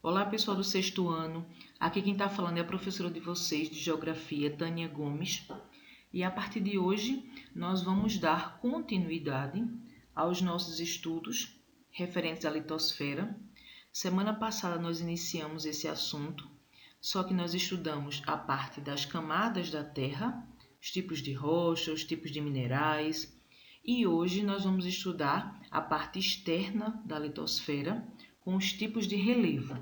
Olá, pessoal do sexto ano. Aqui quem está falando é a professora de vocês de Geografia, Tânia Gomes. E a partir de hoje, nós vamos dar continuidade aos nossos estudos referentes à litosfera. Semana passada nós iniciamos esse assunto, só que nós estudamos a parte das camadas da Terra, os tipos de rocha, os tipos de minerais. E hoje nós vamos estudar a parte externa da litosfera, com os tipos de relevo.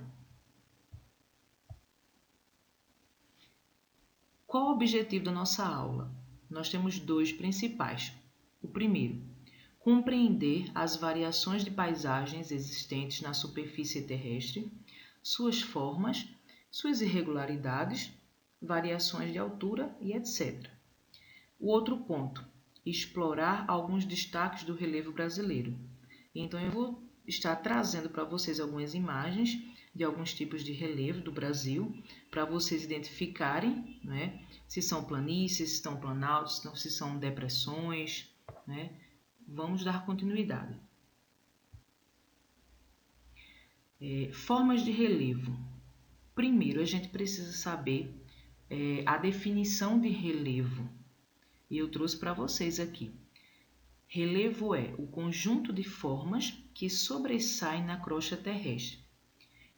Qual o objetivo da nossa aula? Nós temos dois principais. O primeiro, compreender as variações de paisagens existentes na superfície terrestre, suas formas, suas irregularidades, variações de altura e etc. O outro ponto, explorar alguns destaques do relevo brasileiro. Então, eu vou estar trazendo para vocês algumas imagens de alguns tipos de relevo do Brasil, para vocês identificarem, né, se são planícies, se são planaltos, se são depressões, né? Vamos dar continuidade. Formas de relevo. Primeiro, a gente precisa saber a definição de relevo. E eu trouxe para vocês aqui. Relevo é o conjunto de formas que sobressaem na crosta terrestre.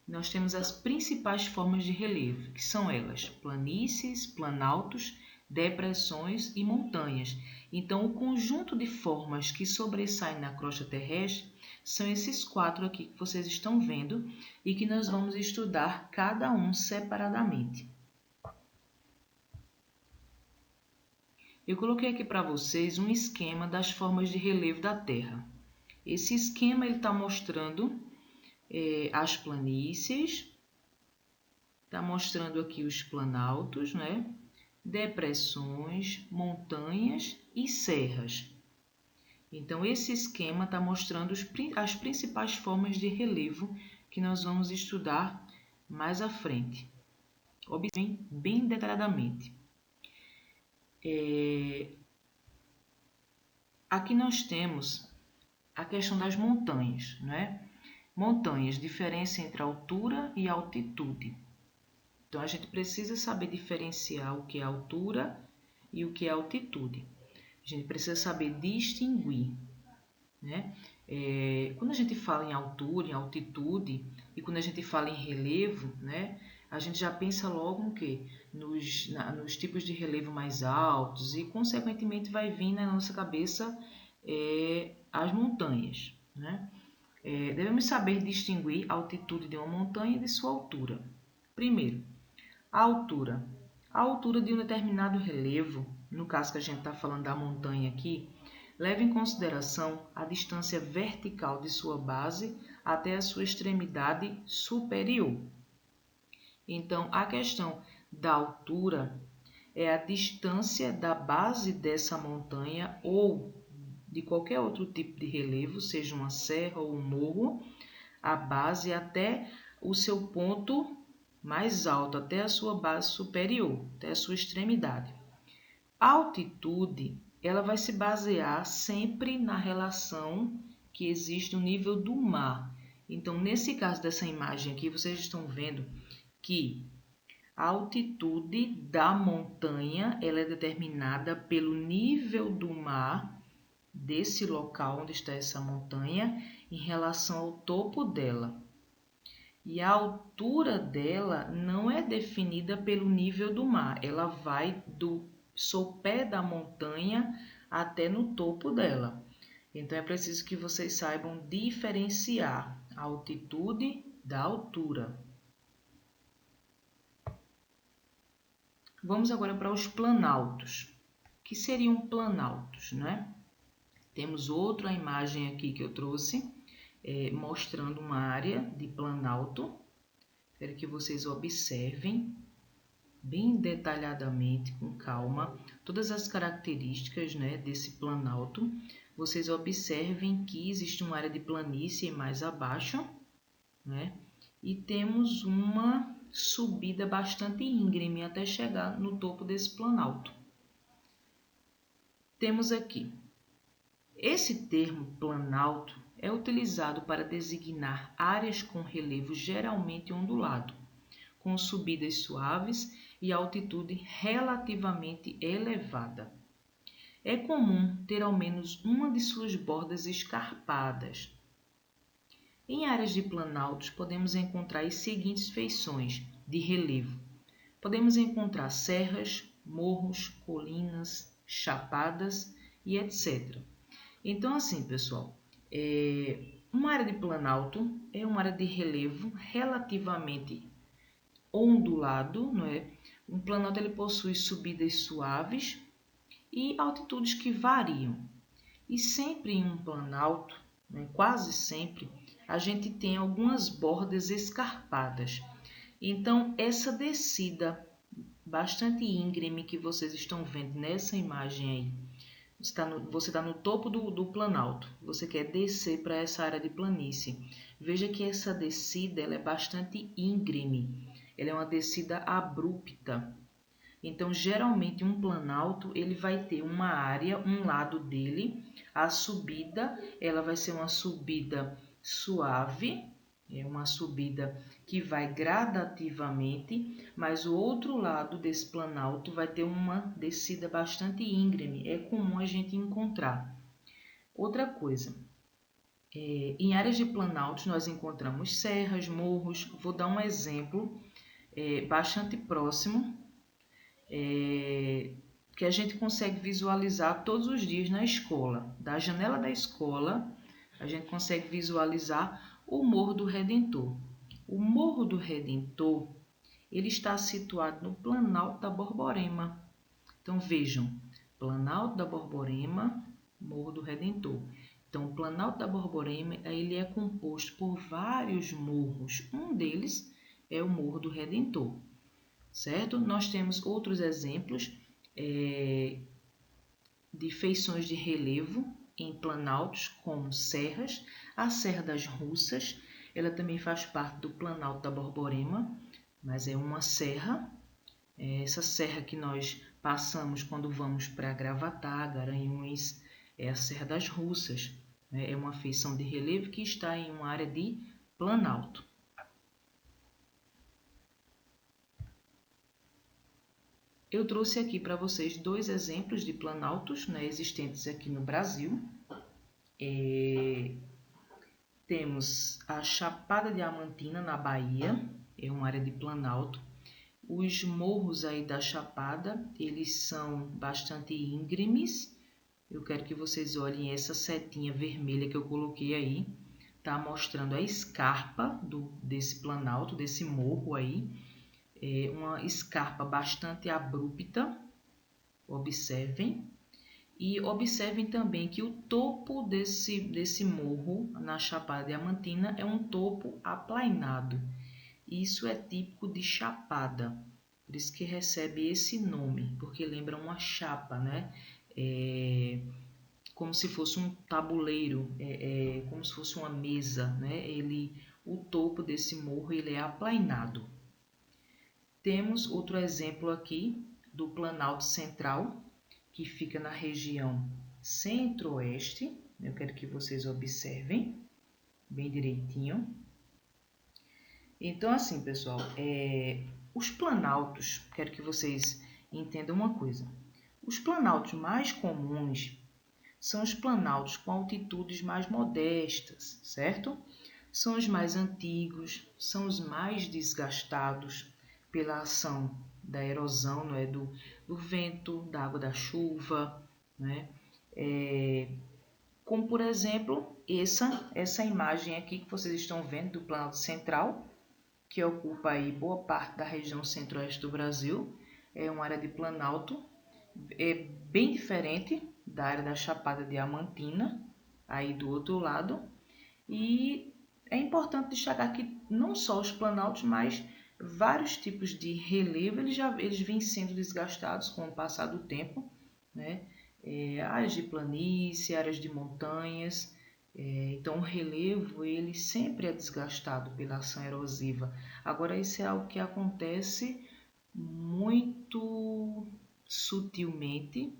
Nós temos as principais formas de relevo, que são elas: planícies, planaltos, depressões e montanhas. Então, o conjunto de formas que sobressaem na crosta terrestre são esses quatro aqui que vocês estão vendo e que nós vamos estudar cada um separadamente. Eu coloquei aqui para vocês um esquema das formas de relevo da Terra. Esse esquema está mostrando as planícies, está mostrando aqui os planaltos, né? Depressões, montanhas e serras. Então, esse esquema está mostrando as principais formas de relevo que nós vamos estudar mais à frente. Observem bem detalhadamente. Aqui nós temos a questão das montanhas, né? Montanhas, diferença entre altura e altitude. Então, a gente precisa saber diferenciar o que é altura e o que é altitude. A gente precisa saber distinguir, né? Quando a gente fala em altura, em altitude, e quando a gente fala em relevo, né? A gente já pensa logo no quê? Nos tipos de relevo mais altos e, consequentemente, vai vir na nossa cabeça as montanhas, né? Devemos saber distinguir a altitude de uma montanha e de sua altura. Primeiro, a altura. A altura de um determinado relevo, no caso que a gente está falando da montanha aqui, leva em consideração a distância vertical de sua base até a sua extremidade superior. Então, a questão da altura é a distância da base dessa montanha ou de qualquer outro tipo de relevo, seja uma serra ou um morro, a base até o seu ponto mais alto, até a sua base superior, até a sua extremidade. A altitude, ela vai se basear sempre na relação que existe no nível do mar. Então, nesse caso dessa imagem aqui, vocês estão vendo que a altitude da montanha, ela é determinada pelo nível do mar desse local onde está essa montanha em relação ao topo dela. E a altura dela não é definida pelo nível do mar, ela vai do sopé da montanha até no topo dela. Então, é preciso que vocês saibam diferenciar a altitude da altura. Vamos agora para os planaltos. O que seriam planaltos, né? Temos outra imagem aqui que eu trouxe, mostrando uma área de planalto. Quero que vocês observem bem detalhadamente, com calma, todas as características, né, desse planalto. Vocês observem que existe uma área de planície mais abaixo, né? E temos uma subida bastante íngreme até chegar no topo desse planalto. Temos aqui esse termo planalto é utilizado para designar áreas com relevo geralmente ondulado, com subidas suaves e altitude relativamente elevada. É comum ter ao menos uma de suas bordas escarpadas. Em áreas de planaltos, podemos encontrar as seguintes feições de relevo. Podemos encontrar serras, morros, colinas, chapadas e etc. Então, assim, pessoal, uma área de planalto é uma área de relevo relativamente ondulado, não é? Um planalto ele possui subidas suaves e altitudes que variam. E sempre em um planalto, né, quase sempre, a gente tem algumas bordas escarpadas. Então, essa descida bastante íngreme que vocês estão vendo nessa imagem aí, você está no topo do planalto, você quer descer para essa área de planície. Veja que essa descida ela é bastante íngreme, ela é uma descida abrupta. Então, geralmente, um planalto ele vai ter uma área, um lado dele, a subida, ela vai ser uma subida suave, é uma subida que vai gradativamente, mas o outro lado desse planalto vai ter uma descida bastante íngreme, é comum a gente encontrar. Outra coisa, em áreas de planaltos nós encontramos serras, morros, vou dar um exemplo bastante próximo, que a gente consegue visualizar todos os dias na escola. Da janela da escola, a gente consegue visualizar o Morro do Redentor. O Morro do Redentor, ele está situado no Planalto da Borborema. Então, vejam, Planalto da Borborema, Morro do Redentor. Então, o Planalto da Borborema, ele é composto por vários morros. Um deles é o Morro do Redentor. Certo? Nós temos outros exemplos de feições de relevo em planaltos, como serras. A Serra das Russas, ela também faz parte do Planalto da Borborema, mas é uma serra. Essa serra que nós passamos quando vamos para Gravatá, Garanhuns, é a Serra das Russas. É uma feição de relevo que está em uma área de planalto. Eu trouxe aqui para vocês dois exemplos de planaltos, né, existentes aqui no Brasil. Temos a Chapada Diamantina, na Bahia, é uma área de planalto. Os morros aí da Chapada, eles são bastante íngremes. Eu quero que vocês olhem essa setinha vermelha que eu coloquei aí. Tá mostrando a escarpa desse planalto, desse morro aí. Uma escarpa bastante abrupta, observem. E observem também que o topo desse morro, na Chapada Diamantina, é um topo aplainado. Isso é típico de chapada, por isso que recebe esse nome, porque lembra uma chapa, né? Como se fosse um tabuleiro, como se fosse uma mesa, né? O topo desse morro ele é aplainado. Temos outro exemplo aqui do Planalto Central, que fica na região centro-oeste. Eu quero que vocês observem bem direitinho. Então, assim, pessoal, os planaltos, quero que vocês entendam uma coisa. Os planaltos mais comuns são os planaltos com altitudes mais modestas, certo? São os mais antigos, são os mais desgastados pela ação da erosão, não é? do vento, da água da chuva, né? Como, por exemplo, essa imagem aqui que vocês estão vendo do Planalto Central, que ocupa aí boa parte da região centro-oeste do Brasil. É uma área de planalto, é bem diferente da área da Chapada Diamantina, aí do outro lado. E é importante destacar que não só os planaltos, mas vários tipos de relevo, eles vêm sendo desgastados com o passar do tempo, né? Áreas de planície, áreas de montanhas. Então, o relevo ele sempre é desgastado pela ação erosiva. Agora, isso é algo que acontece muito sutilmente,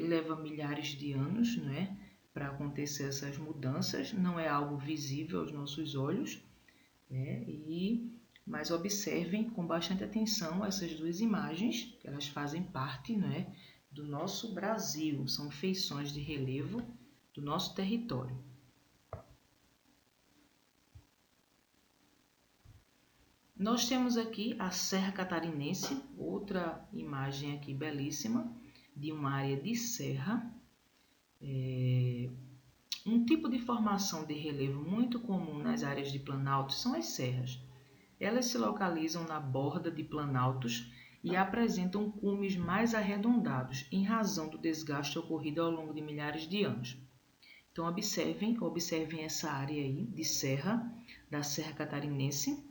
leva milhares de anos, né, para acontecer essas mudanças, não é algo visível aos nossos olhos, né? Mas observem com bastante atenção essas duas imagens, que elas fazem parte, né, do nosso Brasil, são feições de relevo do nosso território. Nós temos aqui a Serra Catarinense, outra imagem aqui belíssima, de uma área de serra. Um tipo de formação de relevo muito comum nas áreas de planaltos são as serras. Elas se localizam na borda de planaltos e apresentam cumes mais arredondados em razão do desgaste ocorrido ao longo de milhares de anos. Então observem essa área aí de serra, da Serra Catarinense.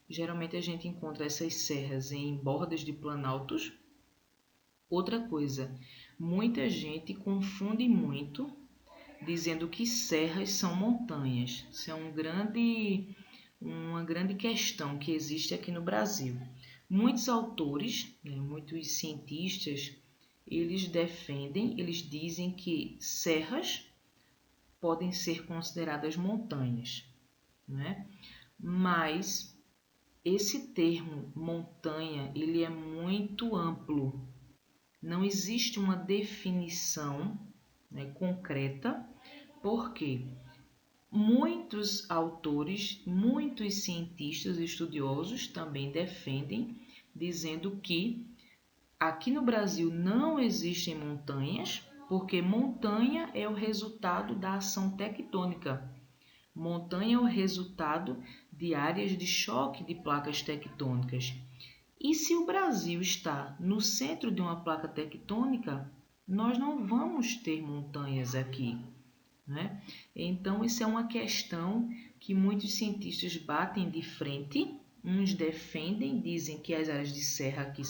Geralmente a gente encontra essas serras em bordas de planaltos. Outra coisa, muita gente confunde muito dizendo que serras são montanhas. Isso é uma grande questão que existe aqui no Brasil. Muitos autores, né, muitos cientistas, eles dizem que serras podem ser consideradas montanhas, né? Mas esse termo montanha, ele é muito amplo. Não existe uma definição, né, concreta, porque muitos autores, muitos cientistas e estudiosos também defendem, dizendo que aqui no Brasil não existem montanhas, porque montanha é o resultado da ação tectônica. Montanha é o resultado de áreas de choque de placas tectônicas. E se o Brasil está no centro de uma placa tectônica, nós não vamos ter montanhas aqui, né? Então, isso é uma questão que muitos cientistas batem de frente. Uns defendem, dizem que as áreas de serra aqui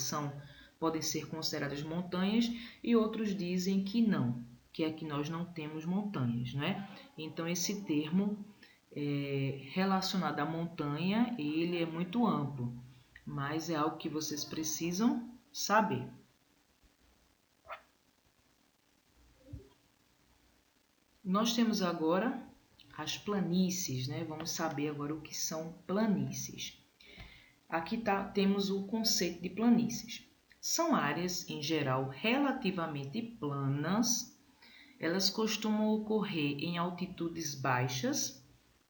podem ser consideradas montanhas, e outros dizem que não, que aqui nós não temos montanhas, né? Então, esse termo relacionado à montanha, ele é muito amplo, mas é algo que vocês precisam saber. Nós temos agora as planícies, né? Vamos saber agora o que são planícies. Aqui temos o conceito de planícies. São áreas, em geral, relativamente planas. Elas costumam ocorrer em altitudes baixas,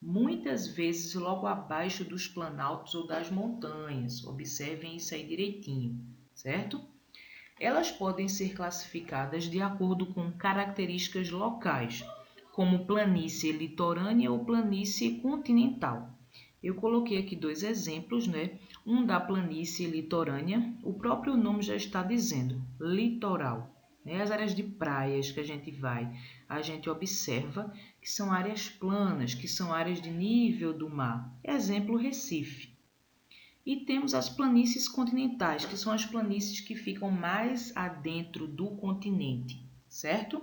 muitas vezes logo abaixo dos planaltos ou das montanhas. Observem isso aí direitinho, certo? Elas podem ser classificadas de acordo com características locais, como planície litorânea ou planície continental. Eu coloquei aqui dois exemplos, né? Um da planície litorânea, o próprio nome já está dizendo, litoral. As áreas de praias que a gente observa que são áreas planas, que são áreas de nível do mar. Exemplo, Recife. E temos as planícies continentais, que são as planícies que ficam mais adentro do continente, certo?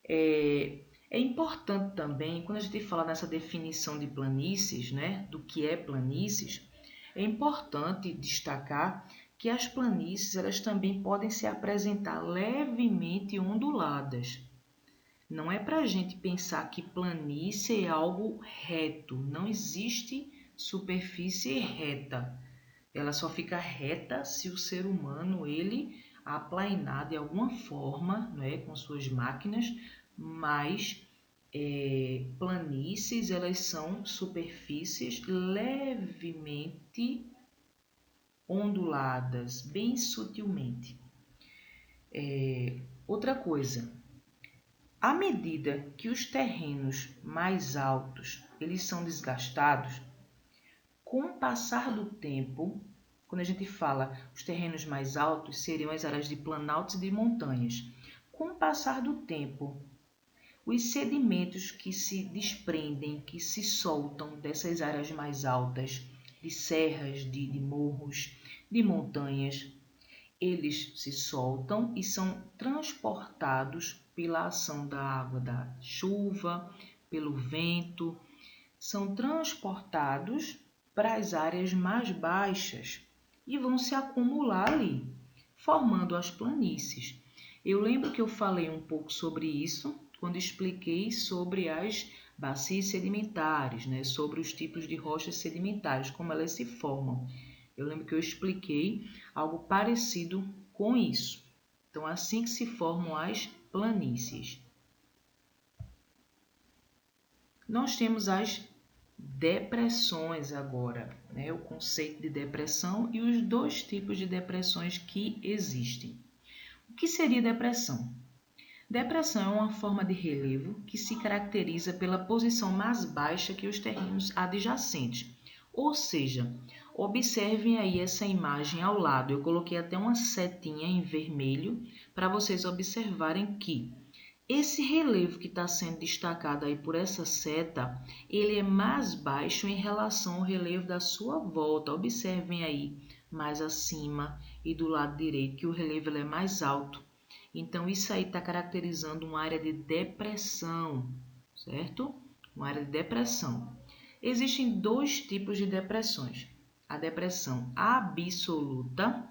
É importante também, quando a gente fala nessa definição de planícies, né, do que é planícies, é importante destacar que as planícies elas também podem se apresentar levemente onduladas. Não é para a gente pensar que planície é algo reto, não existe superfície reta. Ela só fica reta se o ser humano ele aplainar de alguma forma, né, com suas máquinas, mas planícies elas são superfícies levemente onduladas, bem sutilmente. Outra coisa, à medida que os terrenos mais altos eles são desgastados, com o passar do tempo, quando a gente fala os terrenos mais altos seriam as áreas de planaltos e de montanhas. Com o passar do tempo, os sedimentos que se desprendem, que se soltam dessas áreas mais altas, de serras, de morros, de montanhas, eles se soltam e são transportados pela ação da água da chuva, pelo vento, são transportados para as áreas mais baixas e vão se acumular ali, formando as planícies. Eu lembro que eu falei um pouco sobre isso quando expliquei sobre as bacias sedimentares, né? Sobre os tipos de rochas sedimentares, como elas se formam. Eu lembro que eu expliquei algo parecido com isso. Então, assim que se formam as planícies. Nós temos as depressões agora, né? O conceito de depressão e os dois tipos de depressões que existem. O que seria depressão? Depressão é uma forma de relevo que se caracteriza pela posição mais baixa que os terrenos adjacentes. Ou seja, observem aí essa imagem ao lado. Eu coloquei até uma setinha em vermelho para vocês observarem que esse relevo que está sendo destacado aí por essa seta, ele é mais baixo em relação ao relevo da sua volta. Observem aí mais acima e do lado direito que o relevo ele é mais alto. Então, isso aí está caracterizando uma área de depressão, certo? Uma área de depressão. Existem dois tipos de depressões. A depressão absoluta,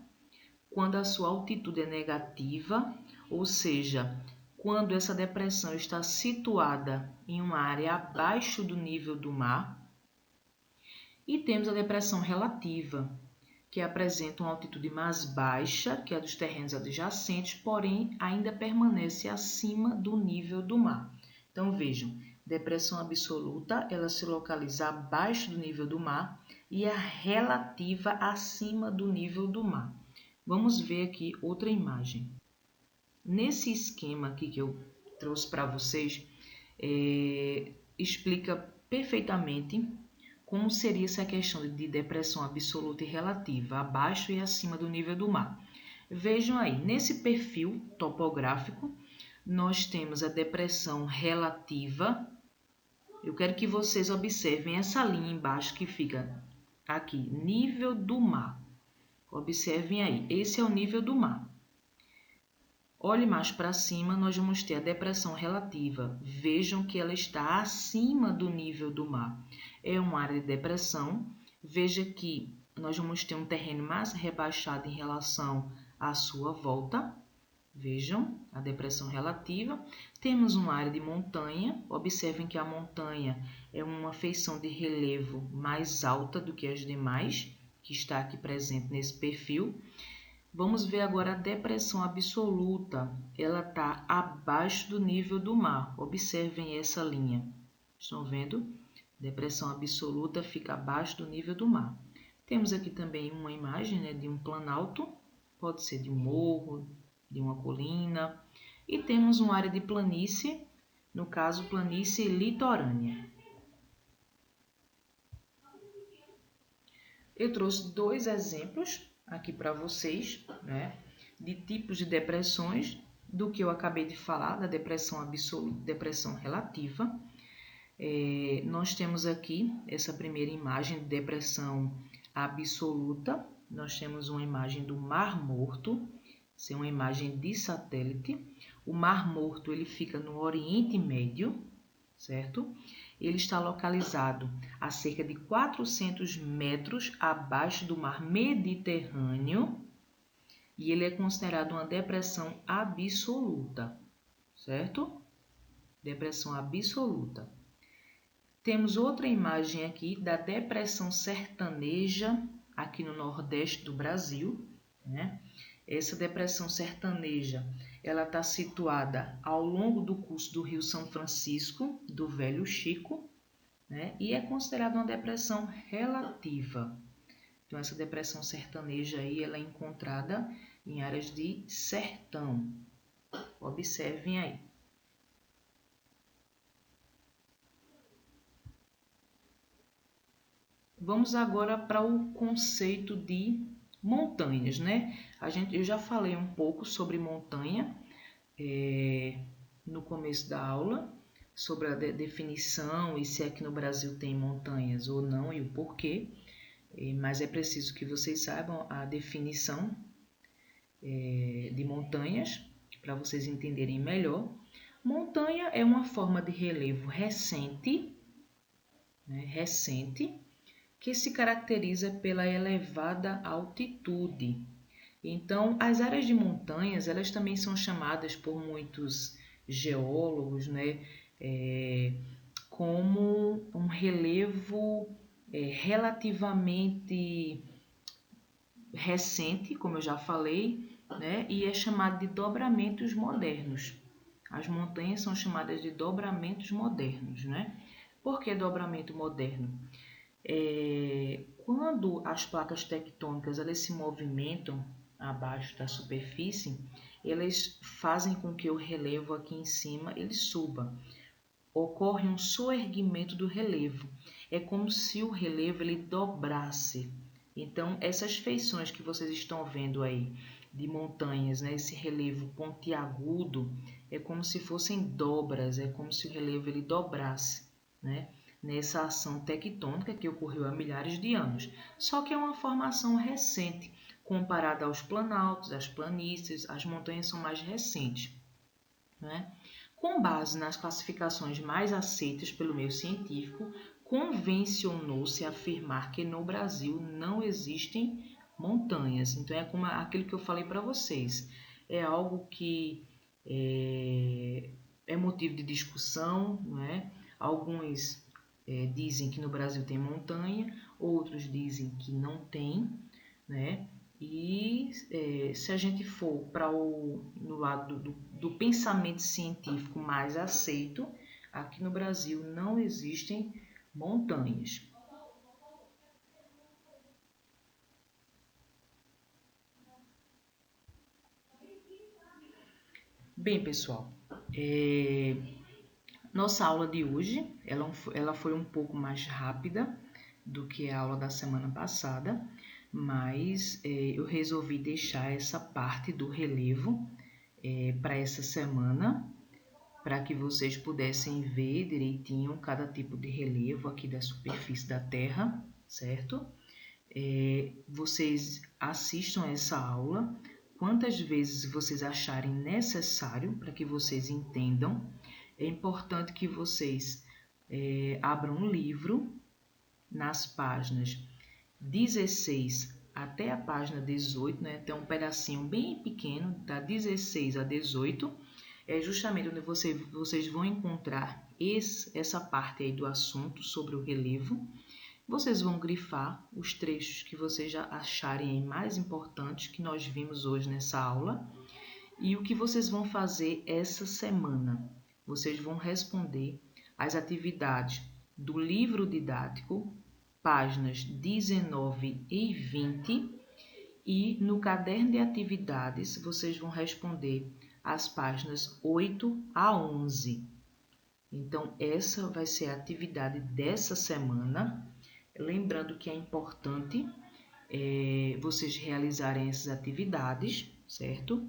quando a sua altitude é negativa, ou seja, quando essa depressão está situada em uma área abaixo do nível do mar. E temos a depressão relativa, que apresenta uma altitude mais baixa que a dos terrenos adjacentes, porém ainda permanece acima do nível do mar. Então vejam, depressão absoluta, ela se localiza abaixo do nível do mar e a relativa acima do nível do mar. Vamos ver aqui outra imagem. Nesse esquema aqui que eu trouxe para vocês, explica perfeitamente como seria essa questão de depressão absoluta e relativa, abaixo e acima do nível do mar. Vejam aí, nesse perfil topográfico, nós temos a depressão relativa. Eu quero que vocês observem essa linha embaixo que fica aqui, nível do mar. Observem aí, esse é o nível do mar. Olhe mais para cima, nós vamos ter a depressão relativa. Vejam que ela está acima do nível do mar. É uma área de depressão. Veja que nós vamos ter um terreno mais rebaixado em relação à sua volta. Vejam, a depressão relativa. Temos uma área de montanha. Observem que a montanha é uma feição de relevo mais alta do que as demais, que está aqui presente nesse perfil. Vamos ver agora a depressão absoluta. Ela está abaixo do nível do mar. Observem essa linha. Estão vendo? Depressão absoluta fica abaixo do nível do mar. Temos aqui também uma imagem, né, de um planalto. Pode ser de um morro, de uma colina. E temos uma área de planície, no caso, planície litorânea. Eu trouxe dois exemplos aqui para vocês, né, de tipos de depressões, do que eu acabei de falar, da depressão absoluta, depressão relativa. Nós temos aqui essa primeira imagem de depressão absoluta. Nós temos uma imagem do Mar Morto, essa é uma imagem de satélite. O Mar Morto ele fica no Oriente Médio, certo? Ele está localizado a cerca de 400 metros abaixo do mar Mediterrâneo e ele é considerado uma depressão absoluta, certo? Depressão absoluta. Temos outra imagem aqui da depressão sertaneja, aqui no nordeste do Brasil, né? Essa depressão sertaneja, ela está situada ao longo do curso do Rio São Francisco, do Velho Chico, né? E é considerada uma depressão relativa. Então, essa depressão sertaneja aí, ela é encontrada em áreas de sertão. Observem aí. Vamos agora para o conceito de montanhas, né? Eu já falei um pouco sobre montanha no começo da aula, sobre a definição e se aqui no Brasil tem montanhas ou não e o porquê, mas é preciso que vocês saibam a definição de montanhas, para vocês entenderem melhor. Montanha é uma forma de relevo recente, né, que se caracteriza pela elevada altitude. Então, as áreas de montanhas, elas também são chamadas por muitos geólogos, né, como um relevo relativamente recente, como eu já falei, né, e é chamado de dobramentos modernos. As montanhas são chamadas de dobramentos modernos, né? Por que dobramento moderno? Quando as placas tectônicas elas se movimentam abaixo da superfície, elas fazem com que o relevo aqui em cima ele suba. Ocorre um soerguimento do relevo. É como se o relevo ele dobrasse. Então, essas feições que vocês estão vendo aí de montanhas, né, esse relevo pontiagudo, é como se fossem dobras, é como se o relevo ele dobrasse, né, nessa ação tectônica que ocorreu há milhares de anos. Só que é uma formação recente, comparada aos planaltos, às planícies, as montanhas são mais recentes, né? Com base nas classificações mais aceitas pelo meio científico, convencionou-se afirmar que no Brasil não existem montanhas. Então, é como aquilo que eu falei para vocês. É algo que é motivo de discussão, não é? Alguns dizem que no Brasil tem montanha, outros dizem que não tem, né? E se a gente for para no lado do pensamento científico mais aceito, aqui no Brasil não existem montanhas. Bem, pessoal, nossa aula de hoje ela foi um pouco mais rápida do que a aula da semana passada, mas eu resolvi deixar essa parte do relevo para essa semana, para que vocês pudessem ver direitinho cada tipo de relevo aqui da superfície da Terra, certo? Vocês assistam essa aula quantas vezes vocês acharem necessário para que vocês entendam. É importante que vocês abram um livro nas páginas 16 até a página 18, né? Tem um pedacinho bem pequeno, da 16 a 18, é justamente onde vocês vão encontrar essa parte aí do assunto sobre o relevo. Vocês vão grifar os trechos que vocês já acharem mais importantes que nós vimos hoje nessa aula. E o que vocês vão fazer essa semana? Vocês vão responder as atividades do livro didático, páginas 19 e 20, e no caderno de atividades vocês vão responder as páginas 8 a 11. Então, essa vai ser a atividade dessa semana. Lembrando que é importante vocês realizarem essas atividades, certo?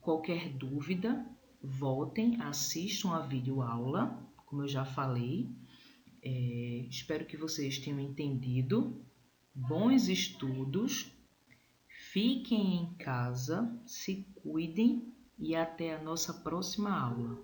Qualquer dúvida, voltem, assistam a videoaula, como eu já falei. Espero que vocês tenham entendido. Bons estudos, fiquem em casa, se cuidem e até a nossa próxima aula.